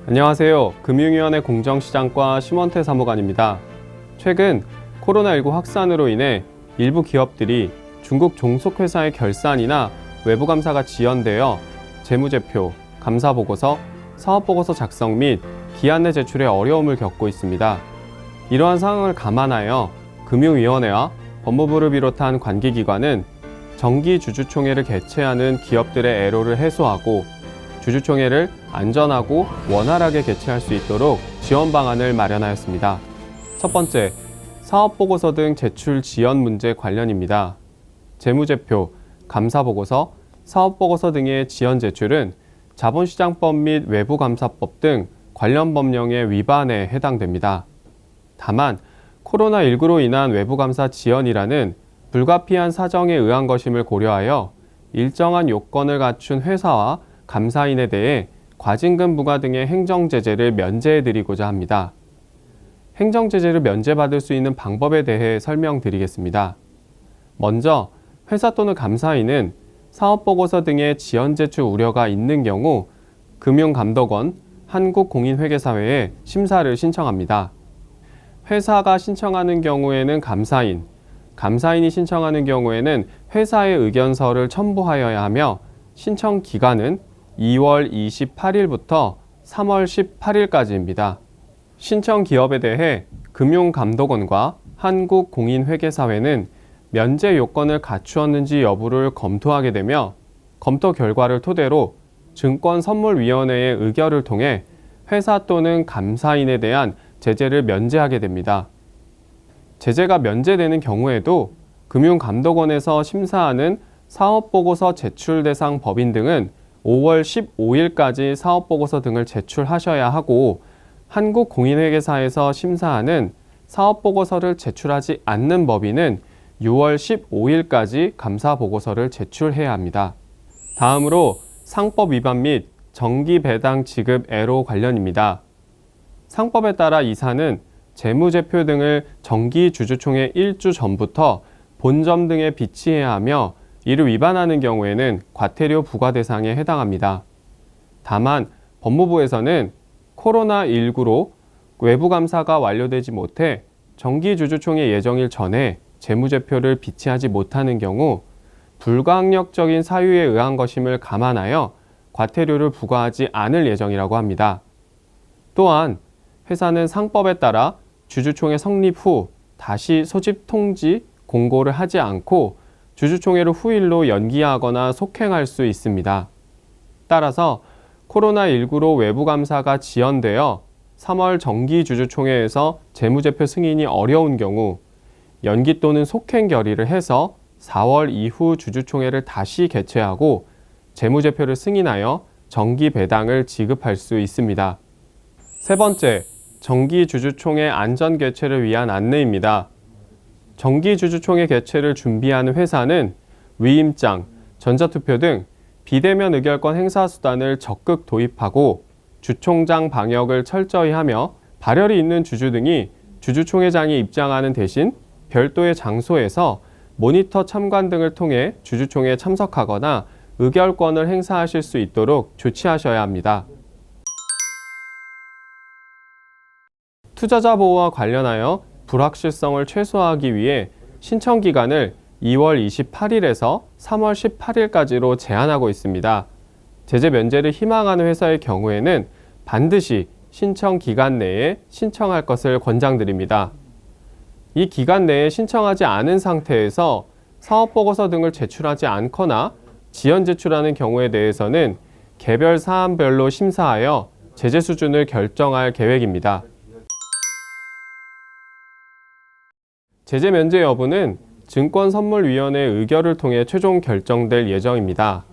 안녕하세요. 금융위원회 공정시장과 심원태 사무관입니다. 최근 코로나19 확산으로 인해 일부 기업들이 중국 종속회사의 결산이나 외부감사가 지연되어 재무제표, 감사보고서, 사업보고서 작성 및 기한 내 제출에 어려움을 겪고 있습니다. 이러한 상황을 감안하여 금융위원회와 법무부를 비롯한 관계기관은 정기주주총회를 개최하는 기업들의 애로를 해소하고 주주총회를 안전하고 원활하게 개최할 수 있도록 지원 방안을 마련하였습니다. 첫 번째, 사업보고서 등 제출 지연 문제 관련입니다. 재무제표, 감사보고서, 사업보고서 등의 지연 제출은 자본시장법 및 외부감사법 등 관련 법령의 위반에 해당됩니다. 다만 코로나19로 인한 외부감사 지연이라는 불가피한 사정에 의한 것임을 고려하여 일정한 요건을 갖춘 회사와 감사인에 대해 과징금 부과 등의 행정제재를 면제해드리고자 합니다. 행정제재를 면제받을 수 있는 방법에 대해 설명드리겠습니다. 먼저 회사 또는 감사인은 사업보고서 등의 지연 제출 우려가 있는 경우 금융감독원, 한국공인회계사회에 심사를 신청합니다. 회사가 신청하는 경우에는 감사인, 감사인이 신청하는 경우에는 회사의 의견서를 첨부하여야 하며 신청 기간은 2월 28일부터 3월 18일까지입니다. 신청 기업에 대해 금융감독원과 한국공인회계사회는 면제 요건을 갖추었는지 여부를 검토하게 되며 검토 결과를 토대로 증권선물위원회의 의결을 통해 회사 또는 감사인에 대한 제재를 면제하게 됩니다. 제재가 면제되는 경우에도 금융감독원에서 심사하는 사업보고서 제출 대상 법인 등은 5월 15일까지 사업보고서 등을 제출하셔야 하고 한국공인회계사에서 심사하는 사업보고서를 제출하지 않는 법인은 6월 15일까지 감사보고서를 제출해야 합니다. 다음으로 상법 위반 및 정기배당 지급 애로 관련입니다. 상법에 따라 이사는 재무제표 등을 정기주주총회 1주 전부터 본점 등에 비치해야 하며 이를 위반하는 경우에는 과태료 부과 대상에 해당합니다. 다만 법무부에서는 코로나19로 외부감사가 완료되지 못해 정기주주총회 예정일 전에 재무제표를 비치하지 못하는 경우 불가항력적인 사유에 의한 것임을 감안하여 과태료를 부과하지 않을 예정이라고 합니다. 또한 회사는 상법에 따라 주주총회 성립 후 다시 소집 통지 공고를 하지 않고 주주총회를 후일로 연기하거나 속행할 수 있습니다. 따라서 코로나19로 외부감사가 지연되어 3월 정기주주총회에서 재무제표 승인이 어려운 경우 연기 또는 속행 결의를 해서 4월 이후 주주총회를 다시 개최하고 재무제표를 승인하여 정기배당을 지급할 수 있습니다. 세 번째, 정기주주총회 안전개최를 위한 안내입니다. 정기주주총회 개최를 준비하는 회사는 위임장, 전자투표 등 비대면 의결권 행사 수단을 적극 도입하고 주총장 방역을 철저히 하며 발열이 있는 주주 등이 주주총회장이 입장하는 대신 별도의 장소에서 모니터 참관 등을 통해 주주총회에 참석하거나 의결권을 행사하실 수 있도록 조치하셔야 합니다. 투자자 보호와 관련하여 불확실성을 최소화하기 위해 신청 기간을 2월 28일에서 3월 18일까지로 제한하고 있습니다. 제재 면제를 희망하는 회사의 경우에는 반드시 신청 기간 내에 신청할 것을 권장드립니다. 이 기간 내에 신청하지 않은 상태에서 사업보고서 등을 제출하지 않거나 지연 제출하는 경우에 대해서는 개별 사안별로 심사하여 제재 수준을 결정할 계획입니다. 제재 면제 여부는 증권선물위원회 의결을 통해 최종 결정될 예정입니다.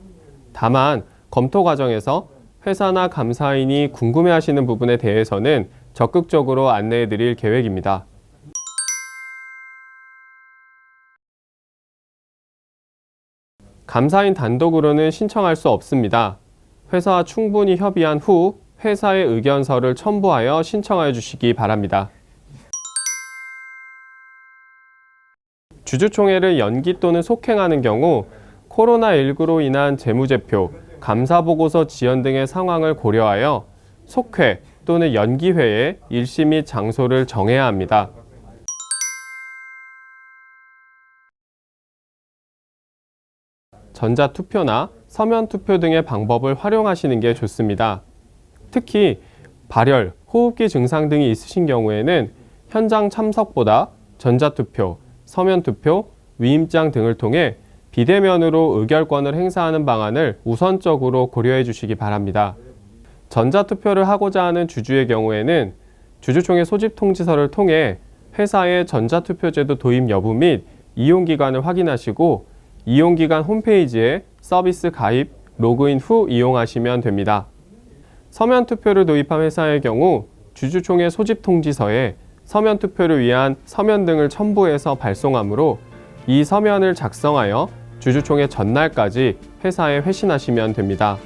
다만 검토 과정에서 회사나 감사인이 궁금해하시는 부분에 대해서는 적극적으로 안내해 드릴 계획입니다. 감사인 단독으로는 신청할 수 없습니다. 회사와 충분히 협의한 후 회사의 의견서를 첨부하여 신청하여 주시기 바랍니다. 주주총회를 연기 또는 속행하는 경우 코로나19로 인한 재무제표, 감사보고서 지연 등의 상황을 고려하여 속회 또는 연기회에 일시 및 장소를 정해야 합니다. 전자투표나 서면투표 등의 방법을 활용하시는 게 좋습니다. 특히 발열, 호흡기 증상 등이 있으신 경우에는 현장 참석보다 전자투표, 서면투표, 위임장 등을 통해 비대면으로 의결권을 행사하는 방안을 우선적으로 고려해 주시기 바랍니다. 전자투표를 하고자 하는 주주의 경우에는 주주총회 소집 통지서를 통해 회사의 전자투표제도 도입 여부 및 이용기간을 확인하시고 이용기간 홈페이지에 서비스 가입, 로그인 후 이용하시면 됩니다. 서면투표를 도입한 회사의 경우 주주총회 소집 통지서에 서면투표를 위한 서면 등을 첨부해서 발송하므로 이 서면을 작성하여 주주총회 전날까지 회사에 회신하시면 됩니다.